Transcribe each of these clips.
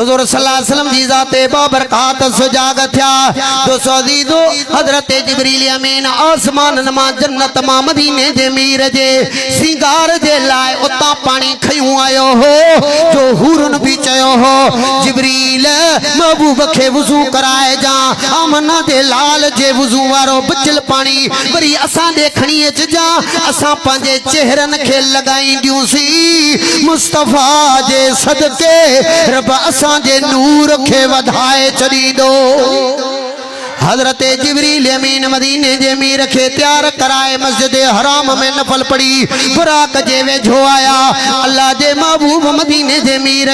हुज़ूर सल्लल्लाहु अलैहि वसल्लम जी ज़ाते बाबरकात सुजाग थिया 200 हज़रत जिब्रील अमीन आसमान नमा जन्नत मा मदीने जे मीर जे सिंगार जे लाए उता पानी खयूं आयो हो जो हुरन भी चयो हो जिब्रील महबूब खे वुज़ू कराए जा आमना दे लाल जे वुज़ू वारो बचल पानी वरी असां दे खणी अच जा असां पंहिंजे चेहरन खे लगाई दियूंसी मुस्तफा जे सदके रब असां जे नूर खे वधाए छड़ी दो। हजरत जिब्रील अमीन मदीने जे मीर खे तैयार कराए मस्जिद हराम में नफल पड़ी बुराक जे वेझो आया अल्लाह जे महबूब मदीने जे मीर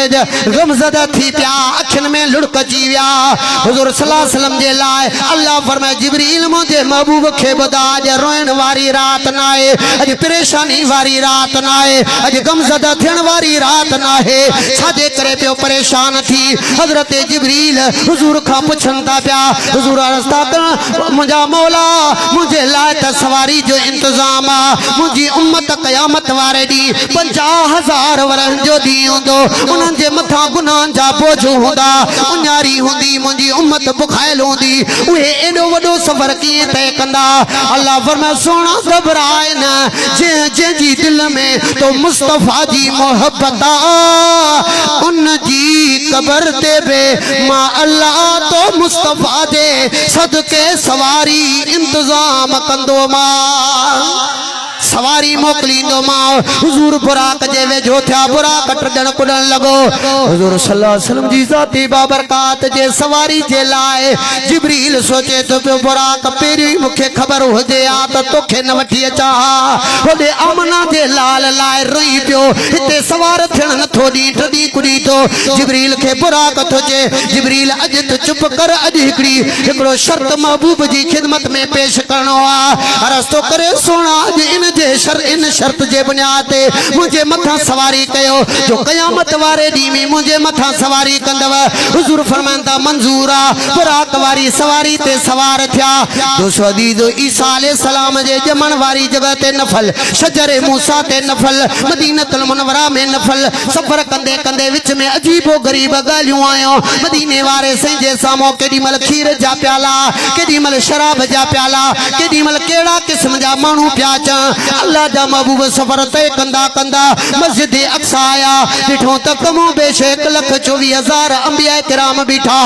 गमज़दा थी पिया अखिन में लुढ़क अची विया हुज़ूर सल्लल्लाहु अलैहि वसल्लम जे लाए अल्लाह फरमाए जिब्रील मुझे महबूब खे ॿुधा अॼु रोइण वारी रात न आहे अॼु परेशानी वारी रात न आहे अॼु गमज़दा थियण वारी रात न आहे छाजे करे पियो परेशान थी हजरत जिब्रील हुज़ूर खां पुछन था पिया हुज़ूर मुझा मौला मुझे लाए त सवारी जो इंतजाम आ मुझी उम्मत कयामत वारे दी 50,000 वरन जो दी हुंदो उनन जे मथा गुनाह जा बोझ हुंदा उन्यारी हुंदी मुझी उम्मत बुखाइल हुंदी उहे एडो वडो सफर किए तय कंदा अल्लाह फरमाए सोना घबराए न जे जे जी दिल में तो मुस्तफा जी मोहब्बत उन जी कब्र ते बे मां अल्लाह तो मुस्तफा दे सदके सवारी इंतजाम कंदो मां सवारी मोकलींदो मां हुजूर बुराक जे वेझो थिया बुराक टडण कुडण लगो हुजूर सल्लल्लाहु अलैहि वसल्लम जी ज़ाती बाबरकात जे सवारी जे लाए जिब्रील सोचे तो पियो बुराक पेरी मुखे खबर हुजे आ त तोखे न वठी अचा होदे आमना जे लाल लाए रही पियो हिते सवार थियण नथो दी टडी कुडी तो जिब्रील के बुराक थोचे जिब्रील अज तो चुप कर अज हिकड़ो शर्त महबूब जी खिदमत में पेश करणो आ रस्तो करे सोना इन शर्त जे बुनियाद ते मुझे मथा सवारी कयो जो कयामत वारे दी में मुझे मथा सवारी कंदव हुजूर फरमांदा मंजूर आ बुराक वारी सवारी ते सवार थिया 200 ईसा अलैहि सलाम जे जमन वारी जगह ते नफल शजरे मूसा ते नफल मदीनतुल मुनव्वरा में नफल सफर कंदे कंदे विच में अजीबो गरीब गालियूं आयो मदीने वारे से जे सामो केडी मल खीर जा प्याला केडी मल शराब जा प्याला केडी मल केड़ा किस्म जा मानू प्याचा अल्लाह जा महबूब सफर तय कंदा कंदा मस्जिद अक्सा आया डिठो त कमो बेशे 1,24,000 अंबिया किराम बीठा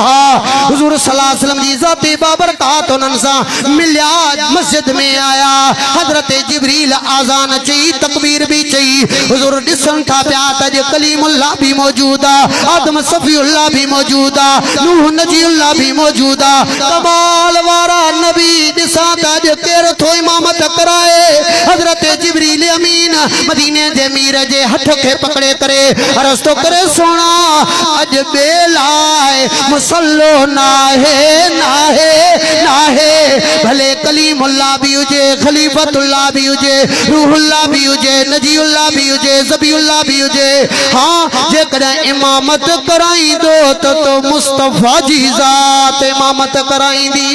हुजूर सल्लल्लाहु अलैहि वसल्लम जी ज़ाती बाबरकात उनन सा मिलिया मस्जिद में आया हजरत जिब्रील आजान चई तकबीर भी चई हुजूर दिसन था प्या त कलीमुल्लाह भी मौजूद आ आदम सफीउल्लाह भी मौजूद आ नूह नजीउल्लाह भी मौजूद आ कमाल वारा नबी दिसा त केर थो इमामत कराए हजरत जिब्रील अमीन मदीने जे मीर जे हथ के पकड़े करे रस्तो करे सोना अज बेलाए मुसल्लो नाहे नाहे नाहे भले कलीमुल्लाह भी हुजे खलीफतुल्लाह भी हुजे रूहुल्लाह भी हुजे नजीउल्लाह भी हुजे ज़बीउल्लाह भी हुजे हां जे कदा इमामत कराई दो तो मुस्तफा जी ज़ात इमामत कराईंदी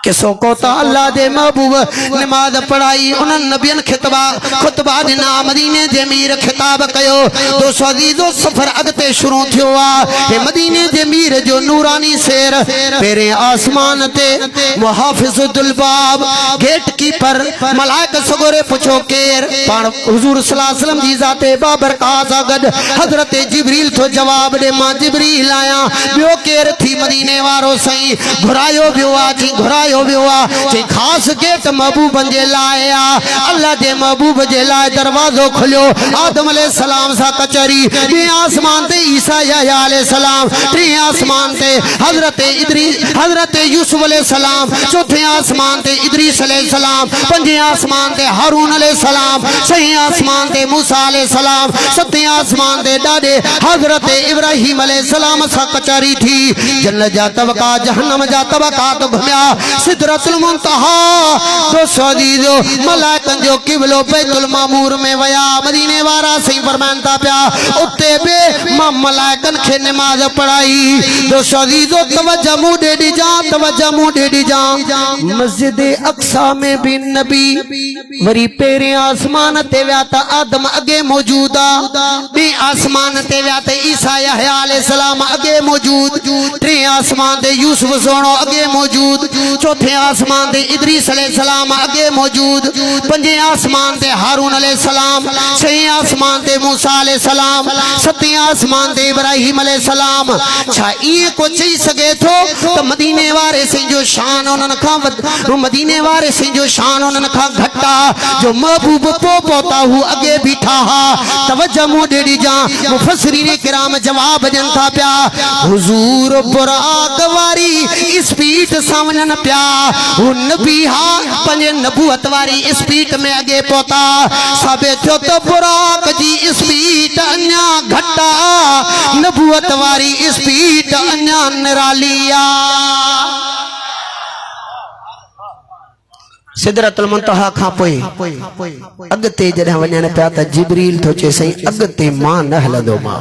किसो को ता अल्लाह दे महबूब नमाज पढ़ाई उन नबियन खुतबा दिना मदीने जे मीर खिताब कयो 200 सफर अगते शुरू थियो आ हे मदीने जे मीर जो नूरानी शेर पेरे आसमान ते मुहाफिजुल बाब गेट कीपर मलाइक सगोरे पुछो केर पाण हुजूर सल्लल्लाहु अलैहि वसल्लम जी ज़ाते बाबरकात गड हजरत जिब्रील तो जवाब दे मां जिब्रील आया बियो केर थी मदीने वारो सही घुरायो बियो आ जी घुरायो जे खास गेट महबूब जे लाए अल्लाह जे महबूब जे लाए दरवाजो खुलियो आदम अलैहि सलाम सा कचरी बे आसमान ते ईसा या अलैहि सलाम टे आसमान ते हजरत यूसुफ अलैहि सलाम चौथे आसमान ते इदरीस अलैहि सलाम पंजे आसमान ते हारून अलैहि सलाम छहे आसमान ते मूसा अलैहि सलाम सते आसमान ते डाडे हजरत इब्राहिम अलैहि सलाम सा कचरी थी जन्नत जा तबका जहन्नम जा तबका तो घुमया सिदरतुल मुंतहा तो सदीदो मलाइकन जो किबलो बैतुल मामूर में वया मदीने वारा सही फरमानता प्या उत्ते बे मलाइकन खे नमाज पढ़ाई तो सदीदो तवज्जो मुडे दी जा तवज्जो मुडे दी जा मस्जिद अक्सा में भी नबी वरी पेरे आसमान ते व्या त आदम अगे मौजूदा बे आसमान ते व्या त ईसा यहया अलैहि सलाम अगे मौजूद टे आसमान ते यूसुफ सोनो अगे मौजूद चौथे आसमान ते इदरीस अलैहि सलाम अगे मौजूद पंजे आसमान ते हारून अलैहि सलाम छहे आसमान ते मूसा अलैहि सलाम सते आसमान ते इब्राहिम अलैहि सलाम छा ये को चई सके थो तो मदीने वारे से जो शान उनन का मदीने वारे से जो शान उनन का घटा जो महबूब पो पोता हु अगे बीठा हा तवज्जो मोडेडी जा मुफस्सिरीन किराम जवाब जन था प्या हुजूर बुराक वारी स्पीड सामन प्या नबी हा पंजे नबूवत वारी स्पीड में अगे पोता सबे थियो तो बुराक जी स्पीड अन्या घटा नबूवत वारी स्पीड अन्या निरालिया सिदरतुल मुंतहा खां पोइ अगते जॾहिं वञण पिया त जिब्रील थो चए सही अगते मां न हलंदो मां